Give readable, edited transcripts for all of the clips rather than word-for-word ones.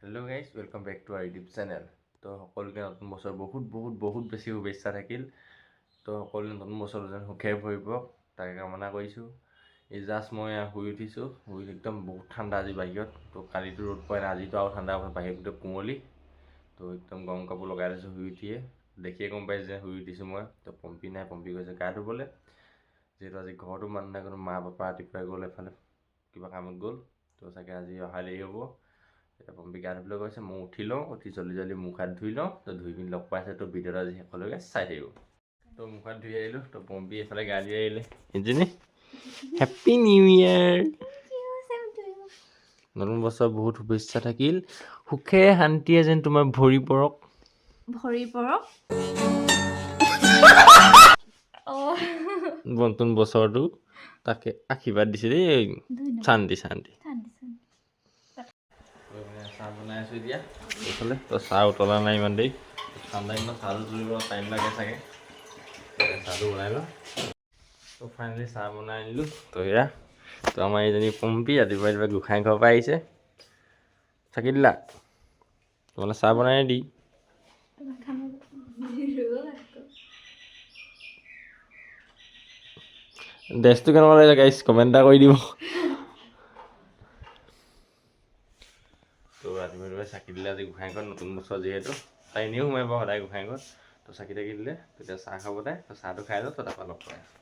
Hello' guys, welcome back to our YouTube channel. তো সকলোকে নতুন বছৰ বহুত বেছি শুভেচ্ছা থাকিল। তো সকলোৱে নতুন বছৰ যেন সুখে ভৰিব তাকে কামনা কৰিছোঁ। এই জাষ্ট মই শুই উঠিছোঁ, একদম বহুত ঠাণ্ডা আজি বাহিৰত। তো কালিতো ৰ'দ পোৱা নাই, আজিতো আৰু ঠাণ্ডা বাহিৰত গোটেই কুঁৱলী। তো একদম গৰম কাপোৰ লগাই লৈছোঁ শুই উঠিয়ে, দেখিয়ে গম পাইছোঁ যে শুই উঠিছোঁ মই। তো পম্পী নাই, পম্পী গৈছে গা ধুবলৈ। যিহেতু আজি ঘৰতো মানুহ নাই, কোনো মা পাপা ৰাতিপুৱাই গ'ল এফালে কিবা কামত গ'ল। তো চাগে আজি অহা দেৰি হ'ব। এতিয়া পম্পী গা ধুবলৈ গৈছে, মই উঠি লওঁ, উঠি জল্দি মুখ হাত ধুই লওঁ। তো ধুই পিনি লগ পাইছে, তো ভিডিঅ'টো আজি শেষলৈকে চাই থাকিব। তো মুখ হাত ধুই আহিলোঁ, তো পম্পী এইফালে গা ধুই আহিলে। ইঞ্জিনি হেপ্পী নিউ ইয়েৰ। নতুন বছৰ বহুত শুভেচ্ছা থাকিল, সুখে শান্তিয়ে যেন তোমাৰ ভৰি পৰক। নতুন বছৰটো তাকে আশীৰ্বাদ দিছে দেই। শান্তি চাহ বনাই আছোঁ এতিয়া এইফালে। তো চাহ উতলা নাই ইমান দেৰি, ঠাণ্ডা দিনত চাহটো তুলিব টাইম লাগে চাগে। চাহটো বনাই লওঁ। তো ফাইনেলি চাহ বনাই আনিলোঁ। তো এয়া তো আমাৰ এইজনী পম্পী ৰাতিপুৱা গোঁসাই ঘৰৰ পৰা আহিছে। চাকি দিলা? তোমালে চাহ বনাই দি ড্ৰেছটো কেনেকুৱা লাগিছে গাইছ, কমেণ্ট এটা কৰি দিব। তো ৰাতিপুৱা চাকি দিলে আজি গোঁসাই ঘৰত, নতুন বছৰ যিহেতু তাই এনেও সোমাই বাৰু সদায় গোঁসাই ঘৰত। তো চাকি তাকি দিলে, তেতিয়া চাহ খাব তাই। তো চাহটো খাই লওঁ, তো তাৰপৰা লগ পাই আছোঁ।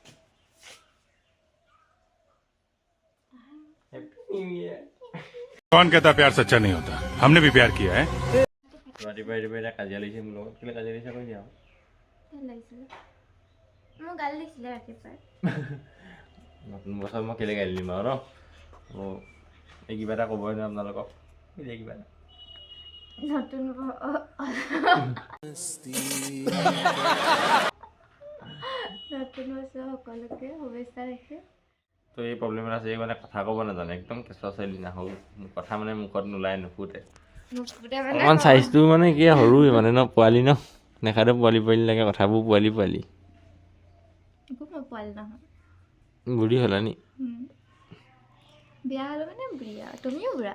कौन कहता प्यार सच्चा नहीं होता, हमने भी प्यार किया है। ৰাতিপুৱা এতিয়া কাজিয়া লাগিছে মোৰ লগত। কেলৈ কাজিয়া লাগিছে কৈ দিয়া। নতুন বছৰ মই কেলৈ গালি দিম আৰু ন? এই কিবা এটা ক'বই নোৱাৰো আপোনালোকক, কিবা এটা নতুন বছৰ সকলোকে শুভেচ্ছা ৰাখে। তো এই প্ৰব্লেম এটা আছে, এই মানে কথা ক'ব নাজানে, একদম কেঁচুৱা ছোৱালী না সৰু। কথা মানে মুখত নোলায়, নুফুটে। অকণমান চাইজটো মানে কি সৰুৱে মানে ন, পোৱালি ন, দেখাতো পোৱালি লাগে, কথাবোৰ পোৱালি। পোৱালি নহয়, বুঢ়ী হ'লা নি? বিয়া হ'লো মানে বুঢ়া, তুমিও বুঢ়া।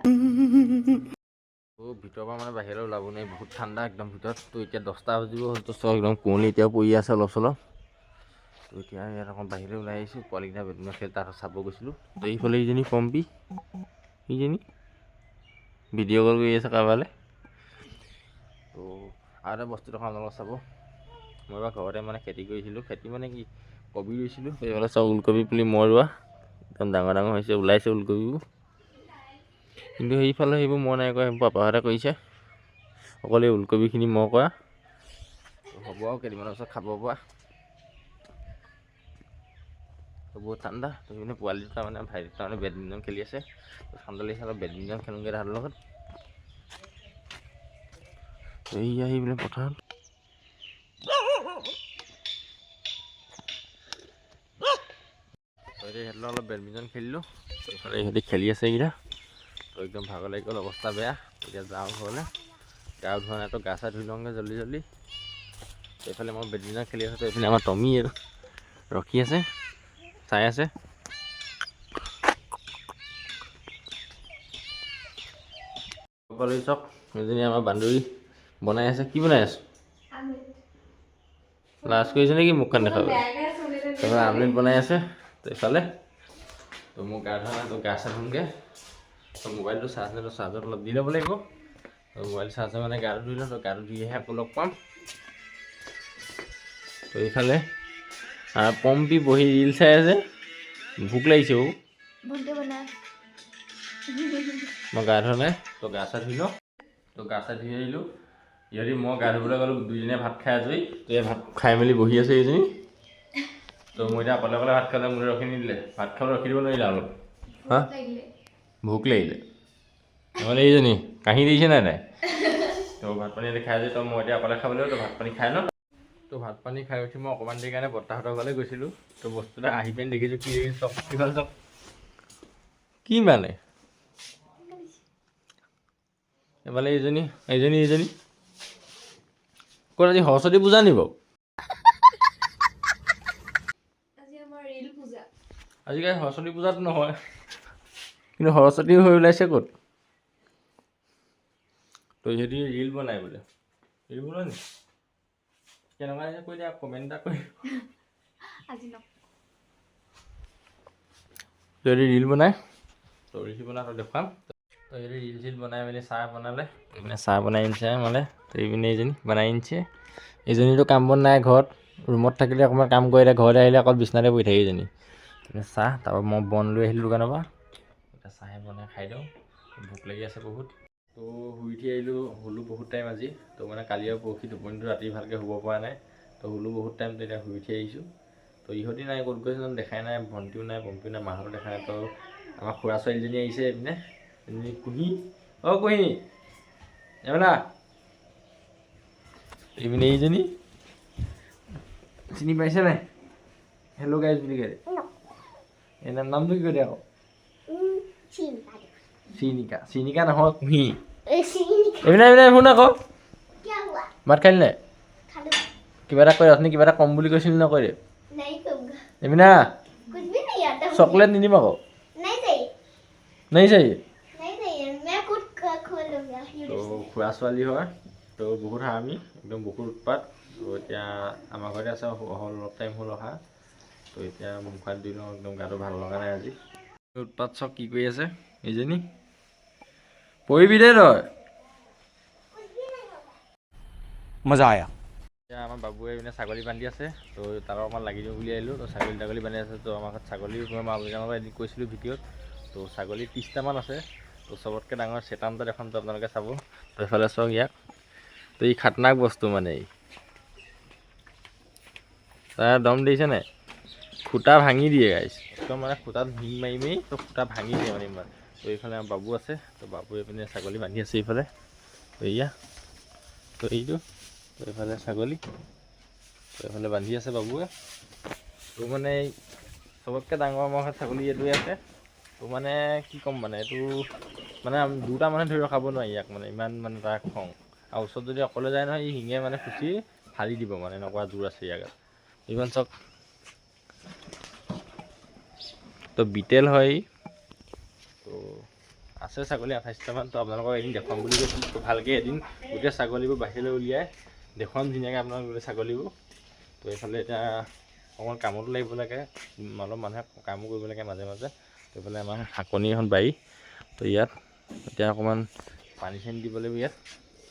ভিতৰৰ পৰা মানে বাহিৰলৈ ওলাব নোৱাৰি, বহুত ঠাণ্ডা একদম ভিতৰত। তো এতিয়া 10টা বাজিব হ'ল, তো চব একদম কুঁৱলী এতিয়াও পৰি আছে অলপ চলপ। তো এতিয়া ইয়াত অকণ বাহিৰলৈ ওলাই আহিছোঁ, পোৱালিকেইটা বেডমিণ্টন খেলি তাত চাব গৈছিলোঁ। তো এইফালে ইজনী পম্পী, ইজনী ভিডিঅ' কল কৰি আছে কাৰোবালৈ। তো আৰু এটা বস্তু দেখা আপোনালোকক চাব, মই এবাৰ ঘৰতে মানে খেতি কৰিছিলোঁ। খেতি মানে কি, কবি ৰুইছিলোঁ। সেইফালে চব ওলকবি পুলি মই ৰোৱা, একদম ডাঙৰ হৈছে, ওলাইছে ওলকবিবোৰ। কিন্তু সেইফালে সেইবোৰ মই নাই কৰা, সেইবোৰ পাপাহঁতে কৰিছে। অকল এই ওলকবিখিনি মই কৰা। হ'ব আৰু কেইদিনমানৰ পিছত খাব পৰা। তো বহুত ঠাণ্ডা। তো সেইপিনে পোৱালি দুটা মানে ভাইটি দুটা মানে বেডমিণ্টন খেলি আছে। তো ঠাণ্ডা লাগিছে, অলপ বেডমিণ্টন খেলোঁগৈ তাহাঁতৰ লগত। তো এই আহি পেলাই পথাৰত সিহঁতৰ অলপ বেডমিণ্টন খেলিলোঁ। এইফালে ইহঁতি খেলি আছে এইকেইটা। তো একদম ভাগৰ লাগি গ'ল, অৱস্থা বেয়া। এতিয়া যাওঁ ঘৰলৈ, গা ধোৱা নাই, তো গা চা ধুই লওঁগৈ জল্দি। এইফালে মই বেডমিণ্টন খেলি আছোঁ। তো এইফালে আমাৰ টমি ৰখি আছে, চাই আছে। সকলোৱে চাওক, এজনী আমাৰ বান্দৰী বনাই আছে। কি বনাই আছোঁ? লাজ কৰিছে নেকি মুখখন দেখাবলৈ? তাৰপৰা আমলেট বনাই আছে। তো এইফালে তো মোৰ গা ধোৱা নাই, তো গা চা ধুমগৈ। তো মোবাইলটো চাৰ্জ নাই, তো চাৰ্জত অলপ দি ল'ব লাগিব। তো মোবাইল চাৰ্জৰ মানে গাটো ধুই লওঁ, তো গাটো ধুইহে আকৌ লগ পাম। তো এইফালে পম্পী বহি ৰিল চাই আছে, ভোক লাগিছে। মই গা ধোৱা নাই, তো গা চা ধুই লওঁ। তো গা চা ধুই আহিলোঁ। ইহঁতি মই গা ধুবলৈ গ'লোঁ, দুইজনীয়ে ভাত খাই আজৰি। তো এই ভাত খাই মেলি বহি আছে এইজনী। তো মই এতিয়া অকলে ভাত খালে মোলৈ ৰখি নিদিলে, ভাত খাবলৈ ৰখি দিব নোৱাৰিলে অলপ। হা, ভোক লাগিলে নহ'লে এইজনী কাঁহি দিছে নাই তাই। তো ভাত পানী খাই আজৰি। তো মই এতিয়া অকলে খাব লাগিব, তো ভাত পানী খাই লওঁ। তো ভাত পানী খাই উঠি মই অকণমান দেৰি কাৰণে বৰ্তাহঁতৰ ঘৰলৈ গৈছিলোঁ। তো বস্তু এটা আহি পিনি দেখিছোঁ, কি দেখিছোঁ চক সিফাল চক। কি মানে এইফালে এইজনী ক'ত আজি সৰস্বতী পূজা নি বাৰু? আজিকালি সৰস্বতী পূজাটো নহয়, কিন্তু সৰস্বতী হৈ ওলাইছে ক'ত? তো ইহঁতি ৰিল বনাই বোলে ৰিল বনাই নি কেনেকুৱা হৈছে কৈ দিয়া কমেণ্ট এটা কৰি আজি ন যদি ৰিল বনাই তো ৰিল বনাই তো দেখুৱাম তো ইহঁতি ৰিল চিল বনাই মেলি চাহ বনালে এইপিনে চাহ বনাই আনিছে মানে তো এইপিনে এইজনী বনাই আনিছে এইজনীতো কাম বন নাই ঘৰত ৰুমত থাকিলে অকণমান কাম কৰিলে ঘৰলৈ আহিলে অকল বিচনাতে বহি থাকে এইজনী চাহ তাৰপৰা মই বন লৈ আহিলোঁ দোকানৰ পৰা এতিয়া চাহে বনাই খাই দিওঁ ভোক লাগি আছে বহুত তো শুই উঠি আহিলোঁ শুলোঁ বহুত টাইম আজি তো মানে কালি আৰু পৰহি টোপনিটো ৰাতি ভালকৈ শুব পৰা নাই তো শুলোঁ বহুত টাইম তো এতিয়া শুই উঠি আহিছোঁ তো ইহঁতি নাই ক'ত গৈছে দেখাই নাই ভণ্টিও নাই পম্পিও নাই মাহঁতো দেখা নাই তো আমাৰ খুৰা ছোৱালীজনী আহিছে এইপিনে এজনী কুহি অ' কুহি যাবনা এইপিনে এইজনী চিনি পাইছে নাই হেল্ল' গাইজ বুলি কয় এনাৰ নামটো কি কৈ দিয়ে আকৌ চিনিকা চিনিকা নহয় কুহি এইপিনে এইপিনে শুন আকৌ ভাত খালি নাই কিবা এটা কৈ আপুনি কিবা এটা কম বুলি কৈছিল নকয় দে এইপিনে চকলেট নিদিম আকৌ নাই চাই তো খুৰা ছোৱালী হয় তো বহুত হাৰামি একদম বহুত উৎপাত তো এতিয়া আমাৰ ঘৰতে আছে অলপ টাইম হ'ল অহা তো এতিয়া মুখ হাত ধুই লওঁ একদম গাটো ভাল লগা নাই আজি উৎপাত চক কি কৰি আছে এইজনী পৰিবি দে তই मजा आया এতিয়া আমাৰ বাবুৱে এইপিনে ছাগলী বান্ধি আছে তো তাক অকণমান লাগি দিওঁ বুলি আহিলোঁ তো ছাগলী বান্ধি আছে তো আমাৰ ঘৰত ছাগলী মই আপোনালোকক এদিন কৈছিলোঁ ভিডিঅ'ত তো ছাগলী 30টামান আছে তো চবতকৈ ডাঙৰ চেতানটো এখন তো আপোনালোকে চাব তো এইফালে চাওক ইয়াক তো ই খাতনাক বস্তু মানে ই তাৰ দম দিছে নাই খুটা ভাঙি দিয়ে গাইছ একদম মানে খুটাত ভিং মাৰি মাৰি তো খুটা ভাঙি দিয়ে মানে ইমান তো এইফালে আমাৰ বাবু আছে তো বাবু এইপিনে ছাগলী বান্ধি আছে এইফালে তো এয়া তো এইটো তো এইফালে ছাগলী তো এইফালে বান্ধি আছে বাবুৱে তো মানে চবতকৈ ডাঙৰ আমাৰ ঘৰত ছাগলী এইটোৱে আছে তো মানে কি ক'ম মানে এইটো মানে দুটা মানুহে ধৰি ৰখাব নোৱাৰি ইয়াক মানে ইমান মানে তাৰ খং আৰু ওচৰত যদি অকলে যায় নহয় ই শিঙে মানে খুচি ফালি দিব মানে এনেকুৱা জোৰ আছে ইয়াক ইমান চক তো বিটেল হয় তো আছে ছাগলী 28টামান তো আপোনালোকক এদিন দেখুৱাম বুলি কৈছিলোঁ তো ভালকৈ এদিন গোটেই ছাগলীবোৰ বাহিৰলৈ উলিয়াই দেখুৱাম ধুনীয়াকৈ আপোনালোক গোটেই ছাগলীবোৰ তো এইফালে এতিয়া অকণমান কামতো লাগিব লাগে অলপ মানুহে কামো কৰিব লাগে মাজে মাজে তো এইফালে আমাৰ শাকনি এখন বাৰী তো ইয়াত এতিয়া অকণমান পানী চানী দিব লাগিব ইয়াত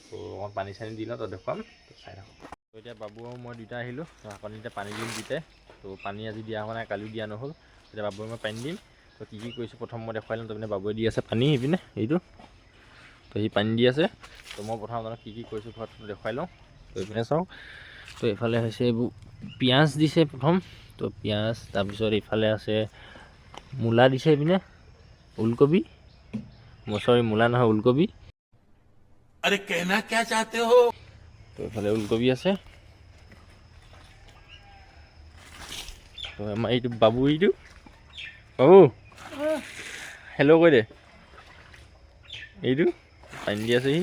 তো অকণমান পানী চানী দি লওঁ তো দেখুৱাম তো চাই থাকক তো এতিয়া বাবু আৰু মই দুটা আহিলোঁ তো শাকনিতে পানী দিম দুটাই তো পানী আজি দিয়া হোৱা নাই কালিও দিয়া নহ'ল এতিয়া বাবুৱে মই পানী দিম তো কি কৰিছোঁ প্ৰথম মই দেখুৱাই লওঁ তাৰমানে বাবুৱে দি আছে পানী এইপিনে এইটো তো সি পানী দি আছে তো মই প্ৰথম আপোনাক কি কৰিছোঁ ঘৰত দেখুৱাই লওঁ তো এইপিনে চাওক তো এইফালে হৈছে এইবোৰ পিঁয়াজ দিছে প্ৰথম তো পিঁয়াজ তাৰপিছত এইফালে আছে মূলা দিছে এইপিনে ওলকবি চৰি মূলা নহয় ওলকবি अरे कहना क्या चाहते हो তো এইফালে ওলকবি আছে তো আমাৰ এইটো বাবু এইটো বাবু হেল্ল' কৈ দে এইটো পানী দি আছে সি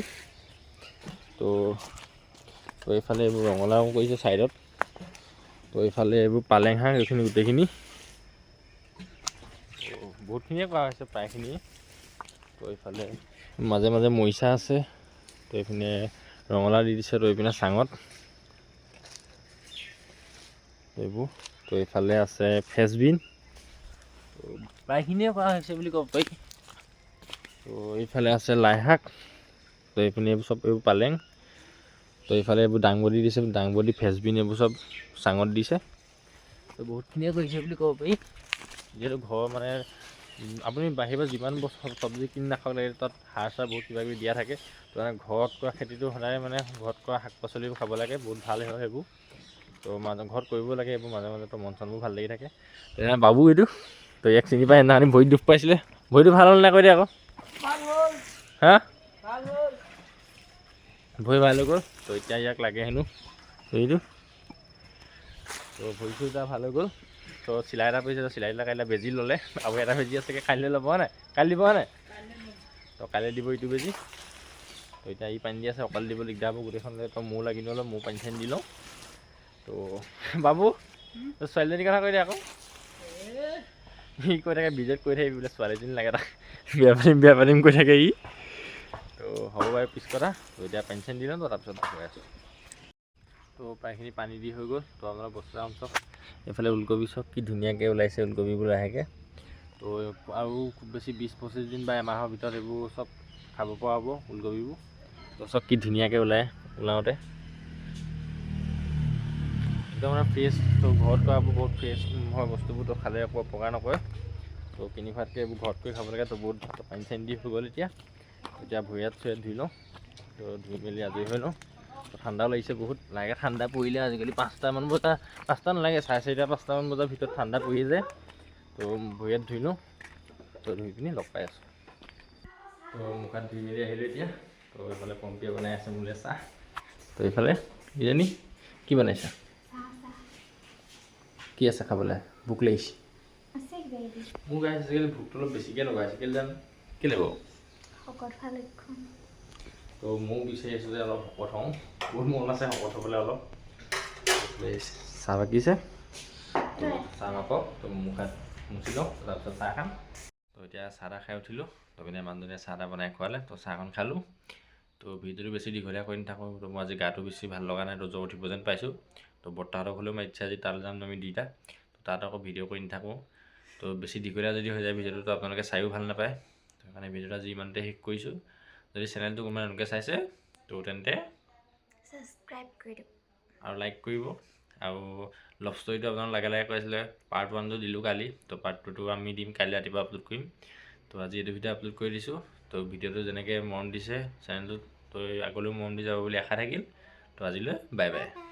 তো এইফালে এইবোৰ ৰঙালাও কৰিছে ছাইডত তো এইফালে এইবোৰ পালেং শাক এইখিনি গোটেইখিনি বহুতখিনিয়ে কৰা হৈছে প্ৰায়খিনিয়ে তো এইফালে মাজে মাজে মৰিচা আছে তো এইপিনে ৰঙালাও দি দিছে তো এইপিনে চাঙত এইবোৰ তো এইফালে আছে ফ্ৰেঞ্চবিন তো প্ৰায়খিনিয়ে কৰা হৈছে বুলি ক'ব পাৰি তো এইফালে আছে লাই শাক তো এইপিনে এইবোৰ চব এইবোৰ পালেং তো এইফালে এইবোৰ দাংবডি দিছে দাংবডি ফ্ৰেঞ্চবিন এইবোৰ চব চাঙত দিছে তো বহুতখিনিয়ে কৰিছে বুলি ক'ব পাৰি যিহেতু ঘৰ মানে আপুনি বাহিৰৰ যিমান বস্তু চব্জি কিনি নাখাওক লাগে তাত সাৰ চাৰ বহুত কিবা কিবি দিয়া থাকে তো মানে ঘৰত কৰা খেতিটো সদায় মানে ঘৰত কৰা শাক পাচলিবোৰ খাব লাগে বহুত ভাল হয় সেইবোৰ তো ঘৰত কৰিব লাগে এইবোৰ মাজে মাজে তো মন চনবোৰ ভাল লাগি থাকে তেনে বাবু এইটো তো ইয়াক চিনি পাই সেইদিনাখনি ভৰিত দুখ পাইছিলে ভৰিটো ভাল হ'ল নাই কৈ দিয়া আকৌ হা ভৰি ভাল হৈ গ'ল তো এতিয়া ইয়াক লাগে হেনো এইটো তো ভৰিটো এতিয়া ভাল হৈ গ'ল তো চিলাই এটা পৰিছে তো চিলাই দিলে কাইলৈ বেজি ল'লে আৰু এটা বেজি আছে কাইলৈ ল'ব নাই কাইলৈ দিব নাই তো কাইলৈ দিব ইটো বেজি তো এতিয়া ই পানী দি আছে অকল দিব দিগদাৰ হ'ব গোটেইখনলৈ তো মোৰ লাগি নলওঁ মোৰ পানী চানী দি লওঁ তো বাবু তো ছোৱালীজনীৰ কথা কৈ দে আকৌ সি কৈ থাকে বিজত কৈ থাকে বোলে ছোৱালীজনী লাগে তাক বিয়া পাতিম কৈ থাকে ই তো হ'ব বাৰু পিছ কথা। তো এতিয়া পানী চানী দি লওঁ, তো তাৰপিছত হৈ আছোঁ। তো প্ৰায়খিনি পানী দি হৈ গ'ল। তো আপোনাৰ বস্তু চাওক, এইফালে ওলকবি চাওক কি ধুনীয়াকৈ ওলাইছে ওলকবিবোৰ লাহেকৈ। তো আৰু খুব বেছি 20-25 দিন বা এমাহৰ ভিতৰত এইবোৰ চব খাব পৰা হ'ব ওলকবিবোৰ। তো চব কি ধুনীয়াকৈ ওলাওঁতে একদম মানে ফ্ৰেছ। তো ঘৰত কৰাবোৰ বহুত ফ্ৰেছ হয় বস্তুবোৰ, তো খালে আকৌ অপকাৰ নকৰে। তো কিনি খোৱাতকৈ এইবোৰ ঘৰত কৰি খাব লাগে। তো বহুত পানী চানী দি হৈ গ'ল। এতিয়া ভৰি হাত ধুই লওঁ। তো ধুই মেলি আজৰি হৈ লওঁ। তো ঠাণ্ডাও লাগিছে বহুত, লাহেকৈ ঠাণ্ডা পৰিলে আজিকালি 5টামান বজা, 5টা নালাগে 4:30 5টামান বজাৰ ভিতৰত ঠাণ্ডা পৰি যায়। তো ভৰি হাত ধুই লওঁ। তো ধুই পিনি লগ পাই আছোঁ। তো মুখ হাত ধুই মেলি আহিলোঁ এতিয়া। তো এইফালে পম্পীয়ে বনাই আছে মোলৈ চাহ। তো এইফালে ইজনী কি বনাইছা? কি আছে খাবলৈ? ভোক লাগিছে মোক গাইছে আজিকালি। ভোকটো অলপ বেছিকৈ লগাইছে কেলৈ জানো, কেলৈ বাৰু? তো ময়ো বিচাৰি আছোঁ যে অলপ শকত হওঁ। বহুত মন আছে শকত হ'বলৈ অলপ। চাহ বাকিছে, চাহ নাপাওঁ। তো মুখ হাত মুচি লওঁ, তাৰপিছত চাহ খাম। তো এতিয়া চাহ তাহ খাই উঠিলোঁ। তো পিনে মানুহজনীয়ে চাহ তাহ বনাই খোৱালে। তো চাহখন খালোঁ। তো ভিডিঅ'টো বেছি দীঘলীয়া কৰি নাথাকোঁ। তো মই আজি গাটো বেছি ভাল লগা নাই, তো জ্বৰ উঠিব যেন পাইছোঁ। তো বৰ্তাহঁতক হ'লেও মই ইচ্ছা আজি তালৈ যাম আমি দুইটা। তো তাত আকৌ ভিডিঅ' কৰি নাথাকোঁ। তো বেছি দীঘলীয়া যদি হৈ যায় ভিডিঅ'টো, তো আপোনালোকে চায়ো ভাল নাপায়। তো সেইকাৰণে ভিডিঅ'টো আজি ইমানতে শেষ কৰিছোঁ। যদি চেনেলটো কোনোবাই এনেকৈ চাইছে তো তেন্তে ছাবস্ক্ৰাইব কৰি দিয়ক আৰু লাইক কৰিব। আৰু লভ ষ্টৰিটো আপোনাক লাগে কৈছিলে। পাৰ্ট 1টো দিলোঁ কালি। তো পাৰ্ট 2টো আমি দিম কাইলৈ ৰাতিপুৱা আপলোড কৰিম। তো আজি এইটো ভিডিঅ' আপলোড কৰি দিছোঁ। তো ভিডিঅ'টো যেনেকৈ মৰম দিছে চেনেলটোত, তো আগলৈও মৰম দি যাব বুলি আশা থাকিল। তো আজিলৈ বাই বাই।